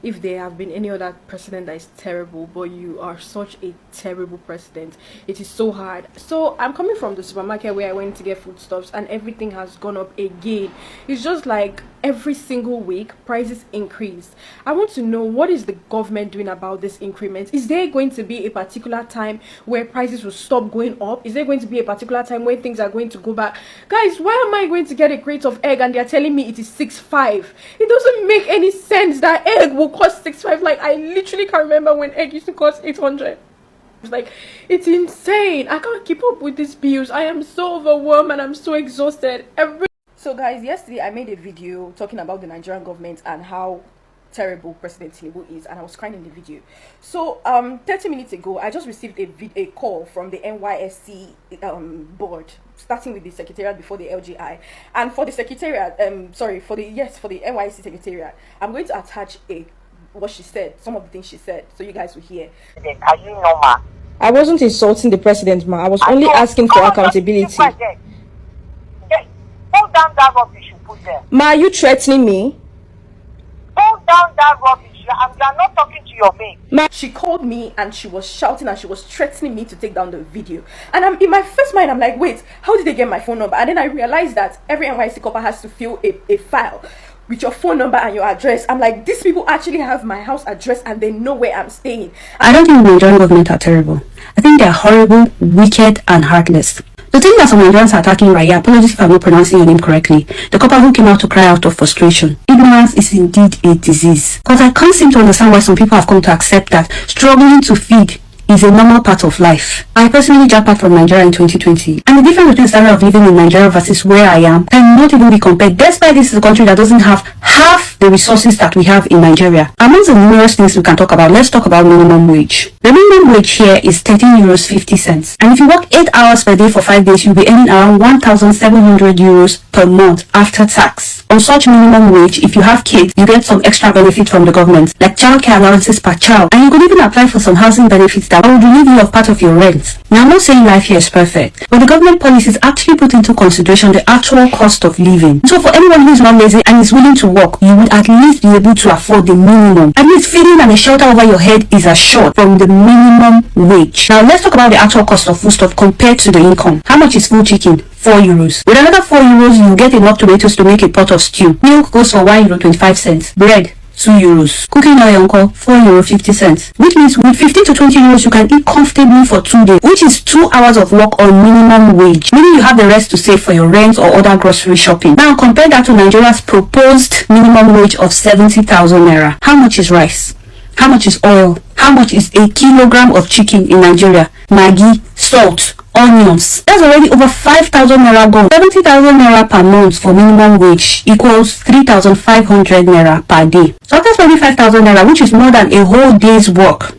if there have been any other president that is terrible, but you are such a terrible president. It is so hard. So I'm coming from the supermarket where I went to get foodstuffs, and everything has gone up again. It's just like every single week prices increase. I want to know, what is the government doing about this increment? Is there going to be a particular time where prices will stop going up? Is there going to be a particular time when things are going to go back? Guys, why am I going to get a crate of egg and they're telling me it is 6.5? It doesn't make any sense that egg will cost 6.5. Like, I literally can't remember when egg used to cost 800. It's like, it's insane. I can't keep up with these bills. I am so overwhelmed and I'm so exhausted. So guys, yesterday I made a video talking about the Nigerian government and how terrible President Tinubu is, and I was crying in the video. So 30 minutes ago I just received a call from the NYSC board, starting with the secretariat before the LGI, and for the secretariat for the NYSC secretariat, I'm going to attach what she said, some of the things she said, so you guys will hear. Are you normal? I wasn't insulting the president, ma. I was only asking for accountability. Pull down that rubbish you put there. Ma, are you threatening me? Pull down that rubbish. You are not talking to your mate. Ma, she called me and she was shouting and she was threatening me to take down the video. And I'm in my first mind, I'm like, wait, how did they get my phone number? And then I realized that every NYC copper has to fill a file with your phone number and your address. I'm like, these people actually have my house address and they know where I'm staying. I don't think the Nigerian government are terrible. I think they're horrible, wicked, and heartless. The thing that some Nigerians are attacking right here, apologies if I'm not pronouncing your name correctly, the couple who came out to cry out of frustration. Ignorance is indeed a disease. Because I can't seem to understand why some people have come to accept that struggling to feed is a normal part of life. I personally jackpot from Nigeria in 2020, and the difference between the standard of living in Nigeria versus where I am cannot even be compared, despite this is a country that doesn't have half the resources that we have in Nigeria. Among the numerous things we can talk about, let's talk about minimum wage. The minimum wage here is 13 euros 50 cents, and if you work 8 hours per day for 5 days, you'll be earning around 1,700 euros per month after tax. On such minimum wage, if you have kids, you get some extra benefits from the government, like childcare allowances per child, and you could even apply for some housing benefits that would relieve you of part of your rent. Now, I'm not saying life here is perfect, but the government policies actually put into consideration the actual cost of living. So for anyone who is not lazy and is willing to work, you would at least be able to afford the minimum. At least feeding and a shelter over your head is assured from the minimum wage. Now, let's talk about the actual cost of foodstuff compared to the income. How much is full chicken? 4 euros. With another 4 euros, you get enough tomatoes to make a pot of stew. Milk goes for 1 euro 25 cents. Bread, 2 euros. Cooking oil uncle, 4 euro 50 cents. Which means with 15 to 20 euros, you can eat comfortably for 2 days, which is 2 hours of work on minimum wage. Meaning you have the rest to save for your rent or other grocery shopping. Now compare that to Nigeria's proposed minimum wage of 70,000 naira. How much is rice? How much is oil? How much is a kilogram of chicken in Nigeria? Maggi, salt, onions. That's already over 5,000 naira gone. 70,000 naira per month for minimum wage equals 3,500 naira per day. So that's 25,000 naira, which is more than a whole day's work.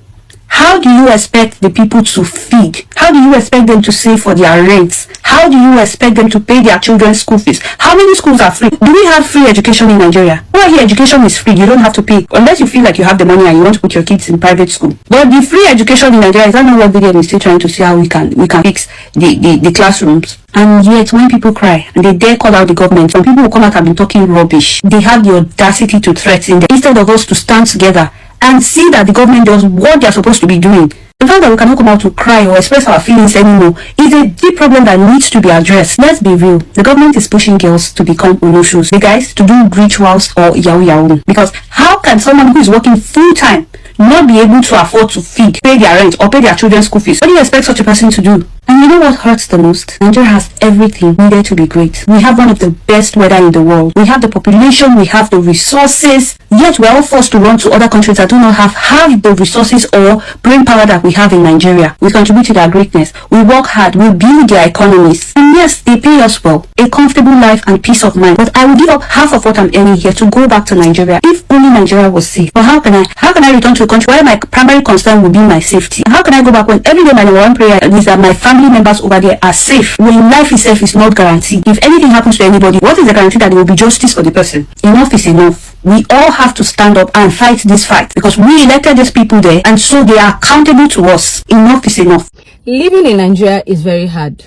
How do you expect the people to feed? How do you expect them to save for their rents? How do you expect them to pay their children's school fees? How many schools are free? Do we have free education in Nigeria? Well, here education is free. You don't have to pay unless you feel like you have the money and you want to put your kids in private school. But the free education in Nigeria is not what BDM is still trying to see how we can fix the classrooms. And yet, when people cry and they dare call out the government, some people who come out have been talking rubbish. They have the audacity to threaten them instead of us to stand together and see that the government does what they are supposed to be doing. The fact that we cannot come out to cry or express our feelings anymore is a deep problem that needs to be addressed. Let's be real. The government is pushing girls to become oloshus, the guys to do rituals or yahoo. Because how can someone who is working full time not be able to afford to feed, pay their rent, or pay their children's school fees? What do you expect such a person to do? And you know what hurts the most? Nigeria has everything needed to be great. We have one of the best weather in the world. We have the population, we have the resources, yet we're all forced to run to other countries that do not have half the resources or brain power that we have in Nigeria. We contribute to their greatness. We work hard. We build their economies. And yes, they pay us well. A comfortable life and peace of mind. But I will give up half of what I'm earning here to go back to Nigeria if only Nigeria was safe. But how can I return to a country where my primary concern will be my safety? How can I go back when every day my number one prayer is that my family members over there are safe, when life itself is not guaranteed? If anything happens to anybody, what is the guarantee that there will be justice for the person? Enough is enough. We all have to stand up and fight this fight because we elected these people there, and so they are accountable to us. Enough is enough. Living in Nigeria is very hard.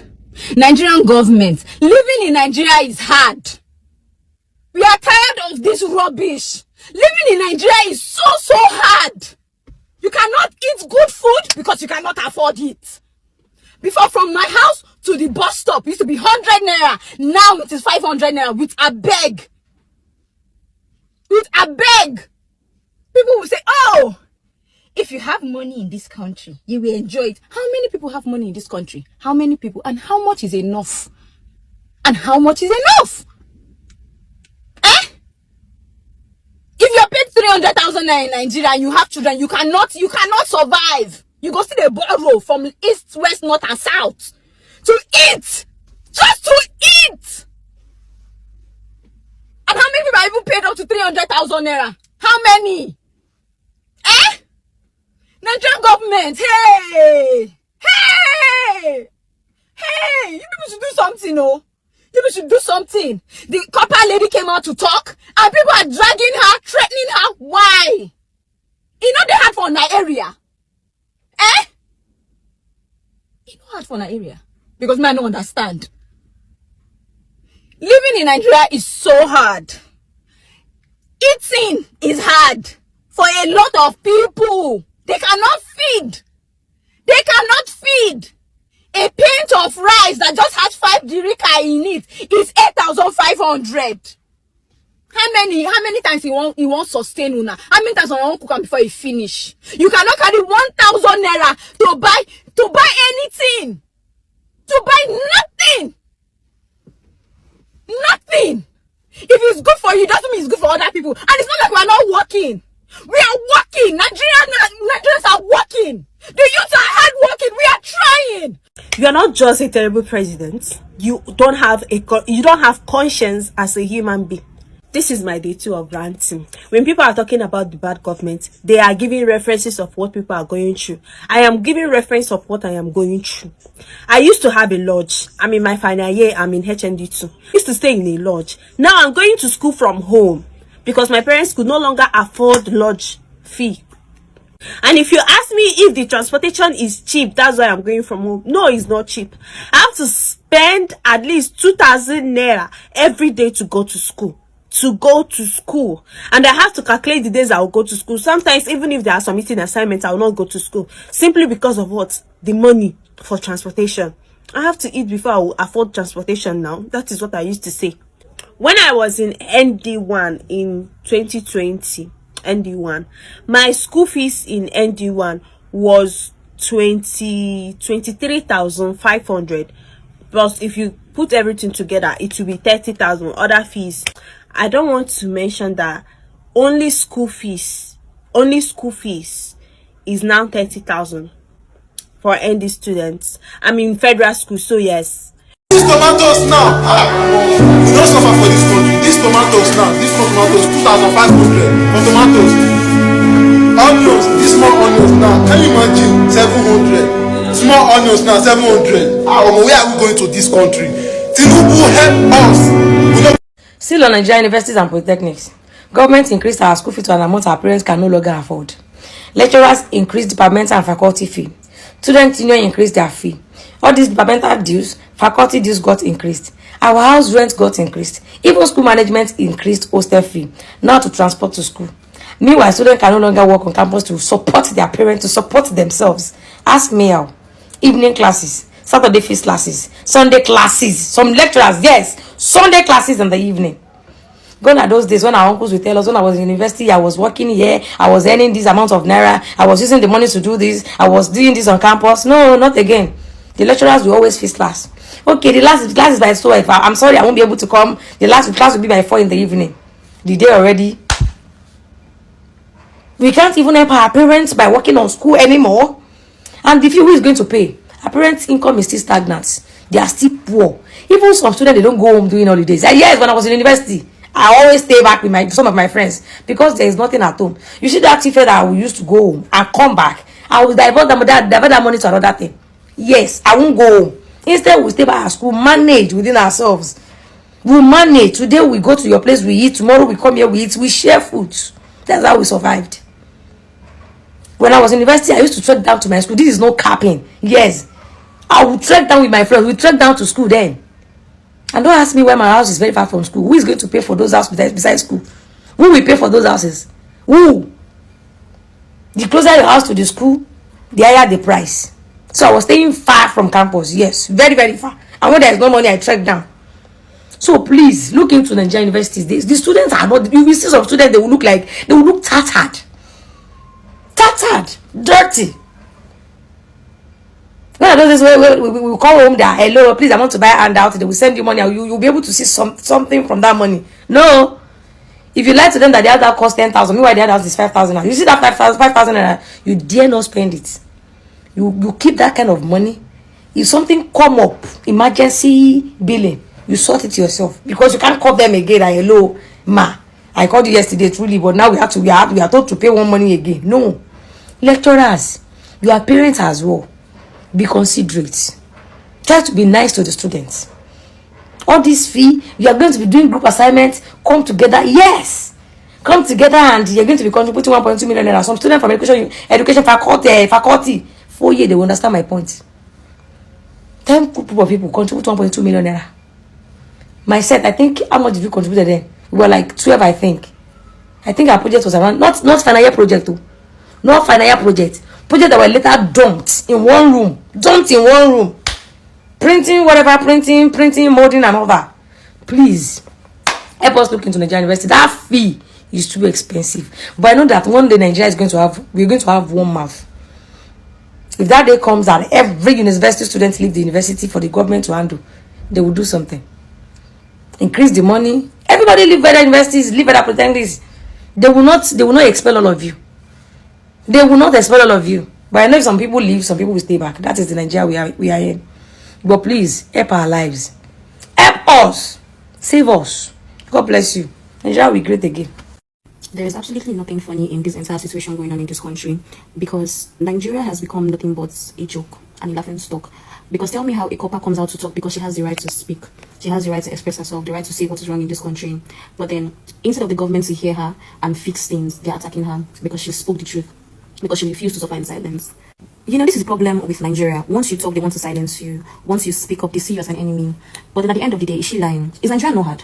Nigerian government, living in Nigeria is hard. We are tired of this rubbish. Living in Nigeria is so afford it. Before, from my house to the bus stop used to be 100 naira. Now it is 500 naira with a beg. With a beg. People will say, oh, if you have money in this country, you will enjoy it. How many people have money in this country? How many people? And how much is enough? And how much is enough? Eh? If you're paid 300,000 naira in Nigeria and you have children, you cannot survive. You go see the borrow from east, west, north, and south to eat. Just to eat. And how many people are even paid up to 300,000 naira? How many? Eh? Nigerian government, hey! Hey! Hey! You people should do something, no? You people should do something. The copper lady came out to talk, and people are dragging her, threatening her. Why? You know they had for Nigeria. Eh? You know hard for Nigeria. Because me, I don't understand. Living in Nigeria is so hard. Eating is hard for a lot of people. They cannot feed. They cannot feed. A pint of rice that just has 5 dirika in it is 8,500. How many times he won't sustain una? How many times he won't cook am before he finish? You cannot carry 1,000 naira to buy anything. To buy nothing. Nothing. If it's good for you, doesn't mean it's good for other people. And it's not like we're not working. We are working. Nigerians are working. The youth are hard working. We are trying. You are not just a terrible president. You don't have conscience as a human being. This is my day 2 of ranting. When people are talking about the bad government, they are giving references of what people are going through. I am giving reference of what I am going through. I used to have a lodge. I'm in my final year. I'm in HND2. I used to stay in a lodge. Now I'm going to school from home because my parents could no longer afford lodge fee. And if you ask me if the transportation is cheap, that's why I'm going from home. No, it's not cheap. I have to spend at least 2,000 naira every day to go to school. And I have to calculate the days I will go to school. Sometimes even if they are submitting assignments, I will not go to school simply because of what? The money for transportation. I have to eat before I will afford transportation now. That is what I used to say. When I was in ND1 in 2020, ND1, my school fees in ND1 was 23,500. Plus if you put everything together, it will be 30,000. Other fees, I don't want to mention that only school fees is now 30,000 for ND students. I'm in federal school, so yes. These tomatoes now, you don't suffer for this country. These tomatoes now, these small tomatoes, 2,500 for tomatoes. Onions, these small onions now, can you imagine? 700. Small onions now, 700. Where are we going to this country? Tinubu help us. Still on Nigerian universities and polytechnics, government increased our school fee to an amount our parents can no longer afford. Lecturers increased departmental and faculty fee. Student union increased their fee. All these departmental dues, faculty dues got increased. Our house rent got increased. Even school management increased hostel fee. Now to transport to school. Meanwhile, students can no longer work on campus to support their parents, to support themselves. Ask me how. Evening classes, Saturday feast classes, Sunday classes. Some lecturers, yes, Sunday classes in the evening. Gone are those days when our uncles would tell us, when I was in university, I was working here, I was earning this amount of naira, I was using the money to do this, I was doing this on campus. No, not again. The lecturers will always feast class. Okay, the last class is by 2. I'm sorry, I won't be able to come. The last class will be by 4 in the evening. The day already. We can't even help our parents by working on school anymore. And the few who is going to pay? Our parents' income is still stagnant. They are still poor. Even some students, they don't go home during holidays. And yes, when I was in university, I always stay back with some of my friends because there is nothing at home. You see that fair that we used to go home and come back, I will divert that money to another thing. Yes, I won't go home. Instead, we stay by our school, manage within ourselves. We manage. Today we go to your place, we eat. Tomorrow we come here, we eat. We share food. That's how we survived. When I was in university, I used to trek down to my school. This is no capping. Yes, I would trek down with my friends. We trek down to school then. And don't ask me why my house is very far from school. Who is going to pay for those houses besides school? Who will pay for those houses? Who? The closer your house to the school, the higher the price. So I was staying far from campus. Yes, very, very far. And when there is no money, I trek down. So please look into Nigerian universities. The students are not. You will see some students, they will look tattered, dirty. One of those days we will call home that, hello, please, I want to buy a handout. They will send you money. You'll be able to see something from that money. No. If you lie to them that the handout costs 10,000, meanwhile the handout is 5,000. You see that 5,000, you dare not spend it. You keep that kind of money. If something come up, emergency billing, you sort it yourself, because you can't call them again. That, hello, ma, I called you yesterday truly, but now we are told to pay one money again. No. Lecturers, you are parents as well. Be considerate. Try to be nice to the students. All this fee, you are going to be doing group assignments. Come together. Yes, come together, and you're going to be contributing 1.2 million naira. Some students from education faculty 4 years, they will understand my point. 10 group of people contribute 1.2 million naira. Myself, I think, how much did you contribute then? We were like 12, I think. I think our project was around, not final year project too. Not final year project that were later dumped in one room. Printing, molding and all that. Please help us look into Nigerian university. That fee is too expensive. But I know that one day Nigeria we're going to have one mouth. If that day comes that every university student leave the university for the government to handle, they will do something. Increase the money. Everybody leave better universities, leave better pretendists. They will not expel all of you. They will not expel all of you. But I know if some people leave, some people will stay back. That is the Nigeria we are in. But please, help our lives. Help us. Save us. God bless you. Nigeria will be great again. There is absolutely nothing funny in this entire situation going on in this country, because Nigeria has become nothing but a joke and a laughing stock. Because tell me how a copper comes out to talk because she has the right to speak. She has the right to express herself, the right to say what is wrong in this country. But then, instead of the government to hear her and fix things, they are attacking her because she spoke the truth. Because she refused to suffer in silence. You know, this is the problem with Nigeria. Once you talk, they want to silence you. Once you speak up, they see you as an enemy. But then at the end of the day, is she lying? Is Nigeria not hard?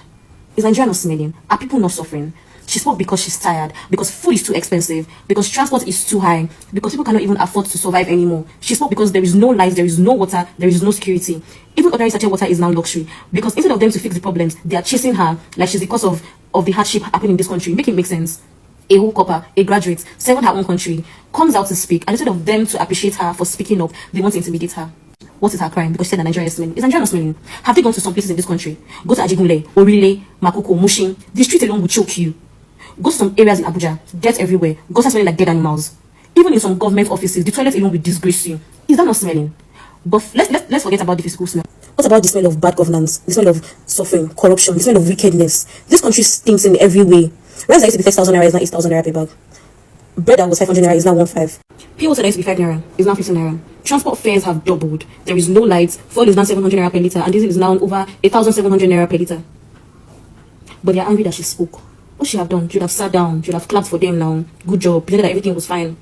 Is Nigeria not smelling? Are people not suffering? She spoke because she's tired, because food is too expensive, because transport is too high, because people cannot even afford to survive anymore. She spoke because there is no lights, there is no water, there is no security. Even ordinary sachet water is now luxury. Because instead of them to fix the problems, they are chasing her like she's the cause of the hardship happening in this country. Make it make sense. A whole copper, a graduate, served her own country, comes out to speak, and instead of them to appreciate her for speaking up, they want to intimidate her. What is her crime? Because she said that Nigeria is smelling. Is Nigeria not smelling? Have they gone to some places in this country? Go to Ajigunle, Orile, Makoko, Mushin. The street alone will choke you. Go to some areas in Abuja, dirt everywhere, gutters smelling like dead animals. Even in some government offices, the toilet alone will disgrace you. Is that not smelling? But let's forget about the physical smell. What about the smell of bad governance, the smell of suffering, corruption, the smell of wickedness? This country stinks in every way. Rice that used to be 6,000 naira is now 8,000 naira per bag. Bread that was 500 naira is now 1.5. Pure water that used to be 5 naira is now 15 naira. Transport fares have doubled. There is no lights. Fuel is now 700 naira per litre, and diesel is now over 1,700 naira per litre. But they are angry that she spoke. What she have done? She would have sat down. She would have clapped for them now. Good job. Pretended that everything was fine.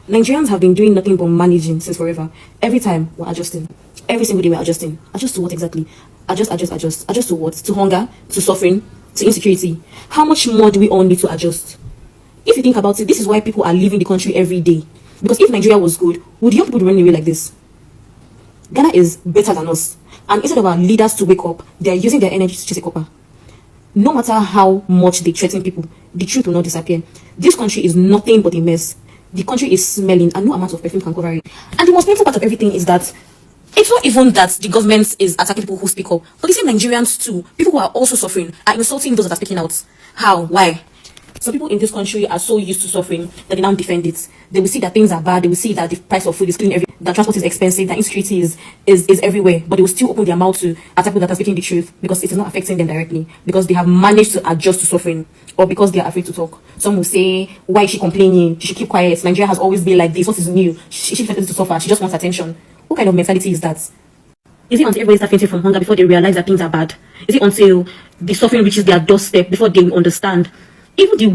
Nigerians have been doing nothing but managing since forever. Every time we're adjusting. Every single day we're adjusting. Adjust to what exactly? Adjust. Adjust to what? To hunger? To suffering? To insecurity? How much more do we all need to adjust? If you think about it, this is why people are leaving the country every day. Because if Nigeria was good, would young people be running away like this? Ghana is better than us. And instead of our leaders to wake up, they are using their energy to chase a copper. No matter how much they threaten people, the truth will not disappear. This country is nothing but a mess. The country is smelling and no amount of perfume can cover it. And the most painful part of everything is that it's not even that the government is attacking people who speak up, but the same Nigerians too, people who are also suffering, are insulting those that are speaking out. How? Why? Some people in this country are so used to suffering that they now defend it. They will see that things are bad. They will see that the price of food is killing everything, that transport is expensive, that insecurity is everywhere. But they will still open their mouth to attack people that are speaking the truth because it is not affecting them directly. Because they have managed to adjust to suffering, or because they are afraid to talk. Some will say, why is she complaining? She should keep quiet. Nigeria has always been like this. What is new? She expected to suffer. She just wants attention. What kind of mentality is that? Is it until everybody starts fainting from hunger before they realize that things are bad? Is it until the suffering reaches their doorstep before they understand? Even the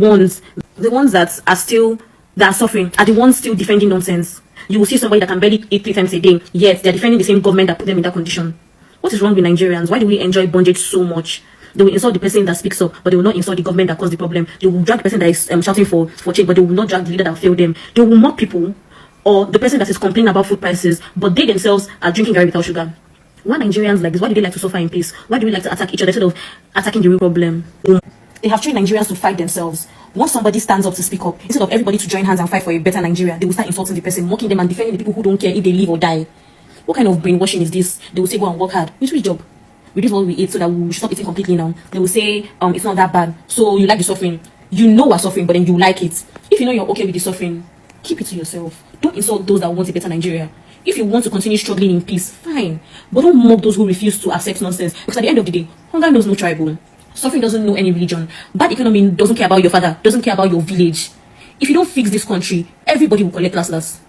ones that are suffering are the ones still defending nonsense. You will see somebody that can barely eat 3 times a day, yet they're defending the same government that put them in that condition. What is wrong with Nigerians? Why do we enjoy bondage so much? They will insult the person that speaks up, but they will not insult the government that caused the problem. They will drag the person that is shouting for change, but they will not drag the leader that failed them. They will mock people or the person that is complaining about food prices, but they themselves are drinking garri without sugar. Why Nigerians like this? Why do they like to suffer in peace? Why do we like to attack each other instead of attacking the real problem? They have trained Nigerians to fight themselves. Once somebody stands up to speak up, instead of everybody to join hands and fight for a better Nigeria, they will start insulting the person, mocking them and defending the people who don't care if they live or die. What kind of brainwashing is this? They will say go and work hard. Which job? Reduce what we eat so that we should stop eating completely now. They will say it's not that bad. So you like the suffering. You know we're suffering, but then you like it. If you know you're okay with the suffering, keep it to yourself. Don't insult those that want a better Nigeria. If you want to continue struggling in peace, fine. But don't mock those who refuse to accept nonsense. Because at the end of the day, hunger knows no tribal. Suffering doesn't know any religion. Bad economy doesn't care about your father, doesn't care about your village. If you don't fix this country, everybody will collect last.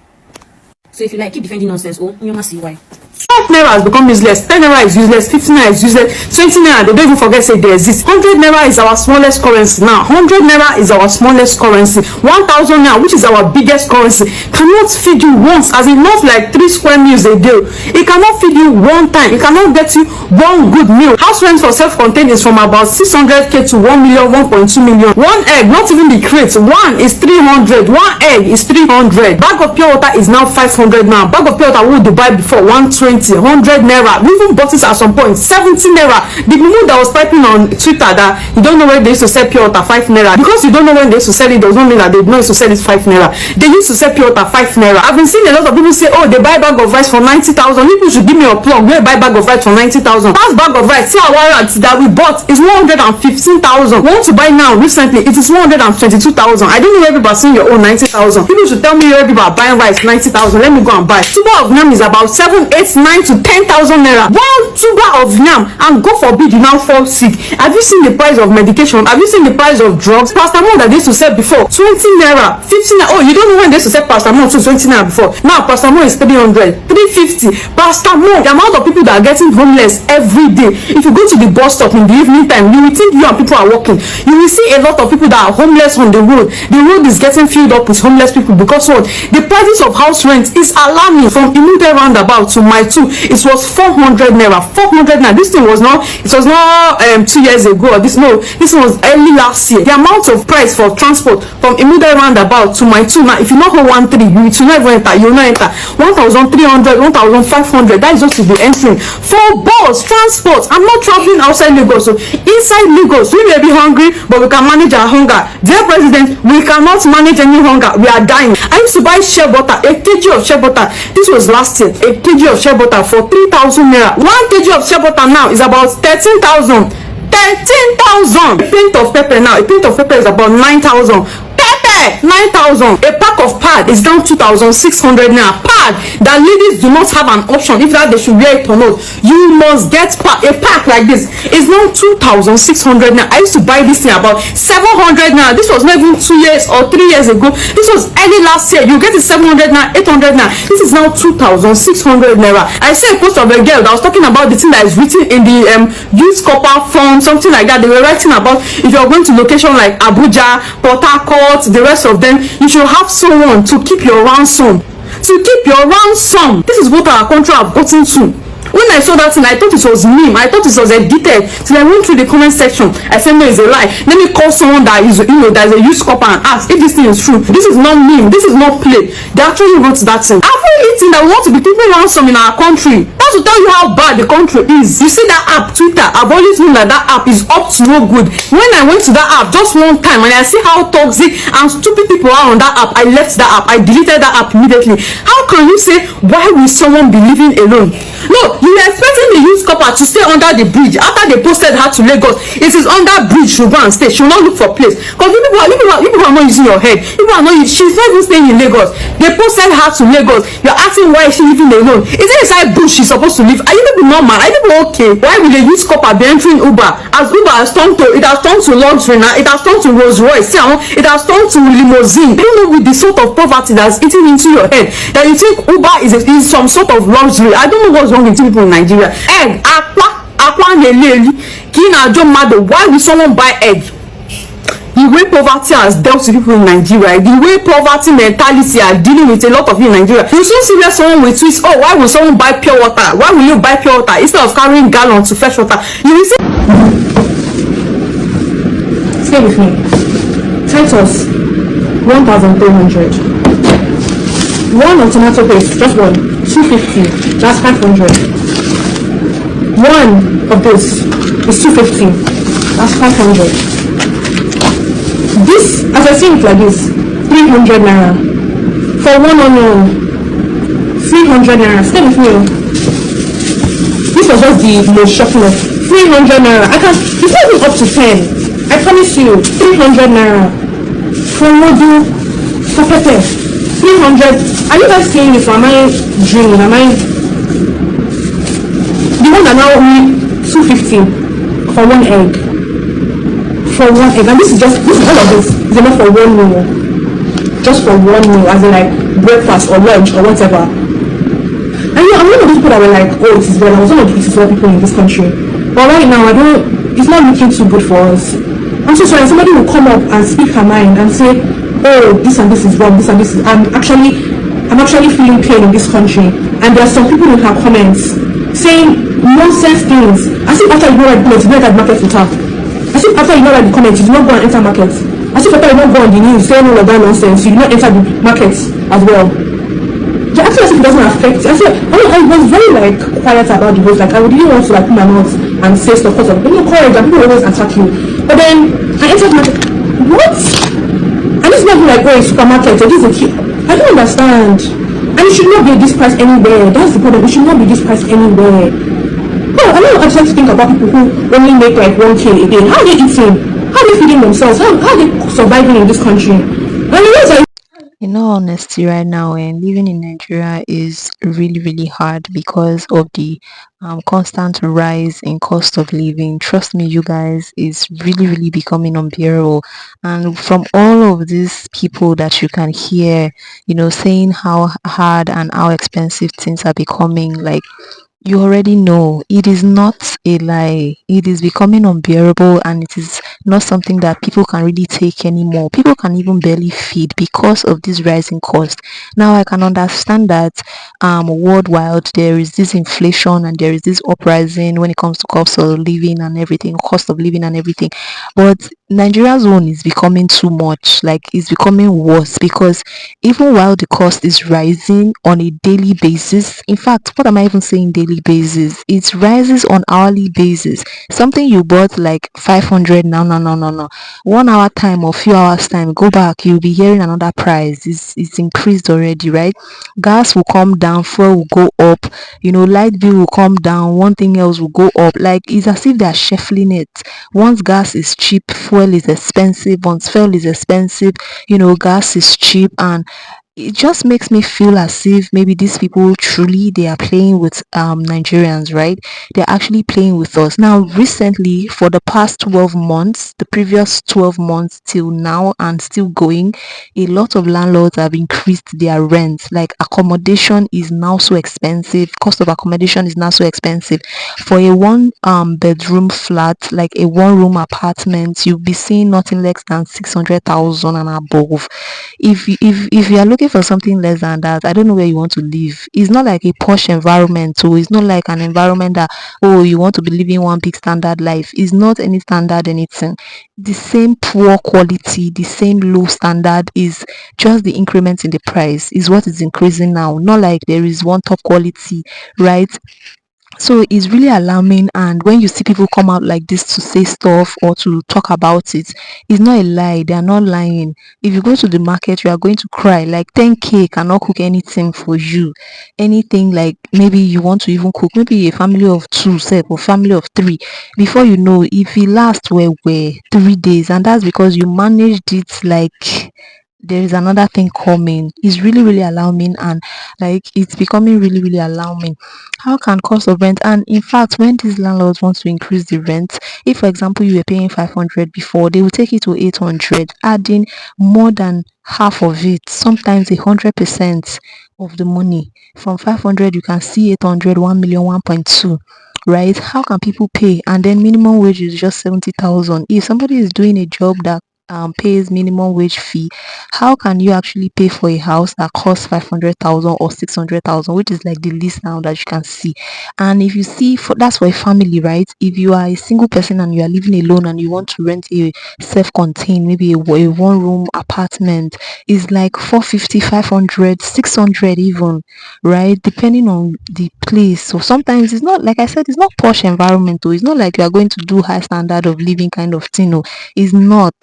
So if you like, keep defending nonsense. Oh, you must see why. 5 naira has become useless, 10 naira is useless, 50 naira is useless, 20 naira, they don't even forget say they exist. 100 naira is our smallest currency now. 100 naira is our smallest currency. 1,000 naira, which is our biggest currency, cannot feed you once, as in not like 3 square meals a day. It cannot feed you one time. It cannot get you one good meal. House rent for self-contained is from about 600k to 1 million, 1.2 million. One egg, not even the crate, one is 300. One egg is 300. Bag of pure water is now 500 now. Bag of pure water we would buy before 120. 100 naira. We even bought it at some point 70 naira. The people that was typing on Twitter that you don't know when they used to sell pure water 5 naira, because you don't know when they used to sell it does not mean that they know used to sell it 5 naira. They used to sell pure water 5 naira. I've been seeing a lot of people say, oh, they buy bag of rice for 90,000. People should give me a plug where buy bag of rice for 90,000. That bag of rice, see our rice that we bought is 115,000. Want to buy now recently, it is 122,000. I don't know where people are seeing your own 90,000. People should tell me where people are buying rice 90,000. Let me go and buy. Tuber of yam is about 7, 8, 9 to 10,000 naira. One tuber of yam, and God forbid you now fall sick. Have you seen the price of medication? Have you seen the price of drugs? Paracetamol that they used to sell before 20 naira, 15 naira. Oh, you don't know when they used to sell paracetamol to 20 naira before. Now paracetamol is 300, 350. Paracetamol. The amount of people that are getting homeless every day. If you go to the bus stop in the evening time, you will think you and people are walking. You will see a lot of people that are homeless on the road. The road is getting filled up with homeless people because what? The prices of house rent is alarming. From Imude roundabout to my 2, it was 400 naira. 400 naira. This thing was not, it was not 2 years ago. This was early last year. The amount of price for transport from Imude roundabout to my 2 now, if you not hold 1,300, you will never enter. You will not enter. 1,300, 1,500. That is just to be entering for bus transport. I'm not traveling outside Lagos. So inside Lagos, we may be hungry, but we can manage our hunger. Dear President, we cannot manage any hunger. We are dying. I used to buy shea butter, a kg of shea butter. This was last year. A kg of shea butter for 3,000 naira. 1 kg of shea butter now is about 13,000. 13,000. A pint of pepper now. A pint of pepper is about 9,000. 9,000. A pack of pad is down 2,600 naira. Pad that ladies do not have an option if that they should wear it or not. You must get a pack like this. It's now 2,600 naira. I used to buy this thing about 700 naira. This was not even 2 years or 3 years ago. This was early last year. You get it 700 naira, 800 naira. This is now 2,600 naira. I saw a post of a girl that was talking about the thing that is written in the youth copper fund, something like that. They were writing about if you are going to location like Abuja, Port Harcourt, the rest of them, you should have someone to keep your ransom. To keep your ransom. This is what our country have gotten to. When I saw that thing, I thought it was meme. I thought it was edited. So I went through the comment section. I said, no, it's a lie. Let me call someone that is, that is a youth copper and ask if this thing is true. This is not meme. This is not play. They actually wrote that thing. Have we eaten that we want to be keeping ransom in our country? That's to tell you how bad the country is. You see that app, Twitter, I've always known that that app is up to no good. When I went to that app just one time and I see how toxic and stupid people are on that app, I left that app. I deleted that app immediately. How can you say, why will someone be living alone? No, you were expecting the youth copper to stay under the bridge after they posted her to Lagos. It is under bridge, she will go and stay. She will not look for place. Because you people are not using your head. People are not. She's not even staying in Lagos. They posted her to Lagos. You're asking why is she living alone? Is it inside bush she's supposed to live? Are you people normal? Are you people okay? Why will the youth copper be entering Uber? As Uber has turned to, it has turned to luxury now. It has turned to Rolls Royce. It has turned to limousine. You know, with the sort of poverty that's eating into your head, that you think Uber is some sort of luxury. I don't know what's wrong with people in Nigeria. Egg, aqua neleli, kina jo mado. Why will someone buy egg? The way poverty has dealt with people in Nigeria, the way poverty mentality are dealing with a lot of you in Nigeria. You so serious someone will twist, oh, why will someone buy pure water? Why will you buy pure water instead of carrying gallon to fetch water? You will say, stay with me. Titus 1,300. One of tomato paste, just one, 250. That's 500. One of this is 250. That's 500. This, as I see it like this, 300 naira. For one onion, 300 naira. Stay with me. This was just the most shocking of 300 naira. It's not even up to 10. I promise you, 300 naira. For Modu, for Pepe, 300. Are you guys saying this? Am I dreaming? Am I? The one that now only 250 for one egg. For one egg. And this is all of this is enough for one meal. Just for one meal, as in like breakfast or lunch or whatever. And I'm one of those people that were like, oh, it is well. I was one of the easiest people in this country. But right now, it's not looking too good for us. I'm so sorry, somebody will come up and speak her mind and say, oh, this and this is wrong, this and this is, I'm actually feeling pain in this country. And there are some people in her comments saying nonsense things. As if after you know that comments, you know that market will tap. As if after you know that the comments, you do not go and enter markets. As if after you don't go on the news saying all of that nonsense, you do not enter the markets as well. I feel as if it doesn't affect. I was very like quiet about the voice. Like I didn't want to like put my mouth and say stuff because of courage and people always attack you. But then I entered market. What? And it's not like a supermarket or this is a key. I don't understand. And it should not be this price anywhere. That's the problem. It should not be this price anywhere. Oh, I don't actually think about people who only make like 1K a day. How are they eating? How are they feeding themselves? How are they surviving in this country? And you know, in all honesty, right now, and living in Nigeria is really, really hard because of the constant rise in cost of living. Trust me, you guys, is really, really becoming unbearable. And from all of these people that you can hear, saying how hard and how expensive things are becoming, like you already know it is not a lie. It is becoming unbearable and it is not something that people can really take anymore. People can even barely feed because of this rising cost. Now I can understand that worldwide there is this inflation and there is this uprising when it comes to cost of living and everything, But Nigeria's own is becoming too much, like it's becoming worse because even while the cost is rising on a daily basis, in fact, what am I even saying daily basis? It rises on hourly basis. Something you bought like 500 now, no. 1 hour time or few hours time, go back, you'll be hearing another price. It's increased already, right? Gas will come down, fuel will go up, light bill will come down, one thing else will go up. Like it's as if they're shuffling it. Once gas is cheap, fuel is expensive. Once fuel is expensive, gas is cheap, and it just makes me feel as if maybe these people truly they are playing with Nigerians, right? They're actually playing with us. Now recently, for the past 12 months, the previous 12 months till now and still going, a lot of landlords have increased their rent. Like accommodation is now so expensive. Cost of accommodation is now so expensive. For a one bedroom flat, like a one room apartment, you'll be seeing nothing less than 600,000 and above. If you are looking for something less than that, I don't know where you want to live. It's not like a posh environment, so it's not like an environment that, oh, you want to be living one big standard life. It's not any standard anything. The same poor quality, the same low standard, is just the increment in the price is what is increasing now. Not like there is one top quality, right? So it's really alarming, and when you see people come out like this to say stuff or to talk about it, it's not a lie. They are not lying. If you go to the market, you are going to cry. Like 10K cannot cook anything for you. Anything like maybe you want to even cook, maybe a family of two, say, or family of three. Before you know, if it lasts were 3 days, and that's because you managed it like there is another thing coming. It's really, really alarming, and like it's becoming really, really alarming. How can cost of rent, and in fact when these landlords want to increase the rent, if for example you were paying 500 before, they will take it to 800, adding more than half of it, sometimes 100% of the money. From 500 you can see 800, 1 million, 1.2, right? How can people pay? And then minimum wage is just 70,000. If somebody is doing a job that pays minimum wage fee, how can you actually pay for a house that costs 500,000 or 600,000, which is like the least now that you can see? And if you see, that's for a family, right? If you are a single person and you are living alone and you want to rent a self-contained, maybe a one-room apartment, is like 450, 500, 600 even, right? Depending on the place. So sometimes it's not, like I said, it's not posh environment, though. It's not like you are going to do high standard of living kind of thing. No, it's not,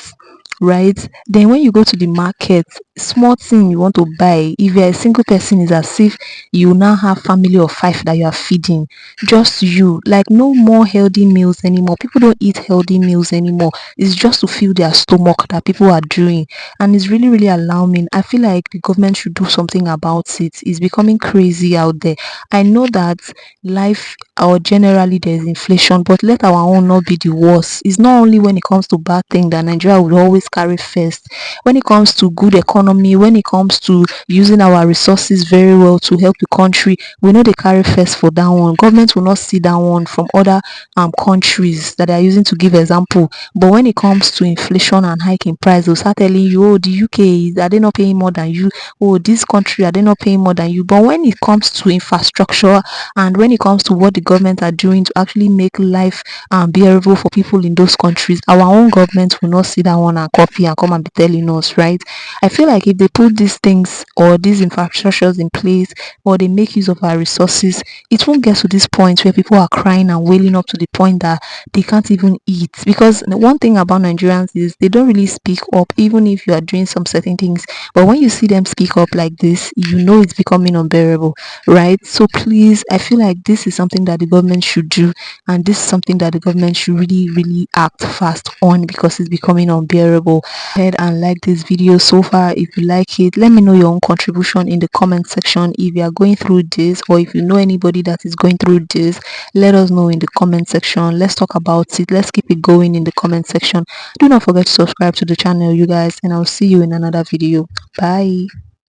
right? Then when you go to the market, small thing you want to buy, if you're a single person, is as if you now have family of 5 that you are feeding, just you. Like, no more healthy meals anymore. People don't eat healthy meals anymore. It's just to fill their stomach that people are doing, and it's really really alarming. I feel like the government should do something about it. It's becoming crazy out there. I know that life, or generally there's inflation, but let our own not be the worst. It's not only when it comes to bad thing that Nigeria will always carry first. When it comes to good economy, when it comes to using our resources very well to help the country, we know they carry first for that one. Government will not see that one from other countries that they are using to give example. But when it comes to inflation and hiking price, they'll start telling you, oh, the UK, are they not paying more than you? Oh, this country, are they not paying more than you? But when it comes to infrastructure, and when it comes to what the government are doing to actually make life bearable for people in those countries, our own government will not sit down one and copy and come and be telling us, right? I feel like if they put these things or these infrastructures in place, or they make use of our resources, it won't get to this point where people are crying and wailing up to the point that they can't even eat. Because the one thing about Nigerians is they don't really speak up, even if you are doing some certain things. But when you see them speak up like this, you know it's becoming unbearable, right? So please, I feel like this is something that the government should do, and this is something that the government should really really act fast on, because it's becoming unbearable. Head and like this video so far. If you like it, let me know your own contribution in the comment section. If you are going through this, or if you know anybody that is going through this, let us know in the comment section. Let's talk about it. Let's keep it going in the comment section. Do not forget to subscribe to the channel, you guys, and I'll see you in another video. Bye.